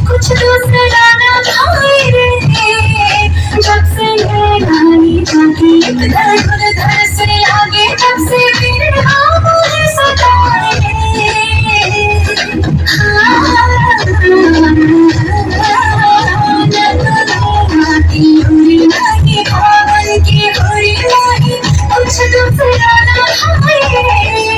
कुछ दूसरा ना भाई रे, जब से ये गानी जाती इधर उधर से आगे, तब से फिर मुझे सताए कुछ दूसरा ना भाई रे।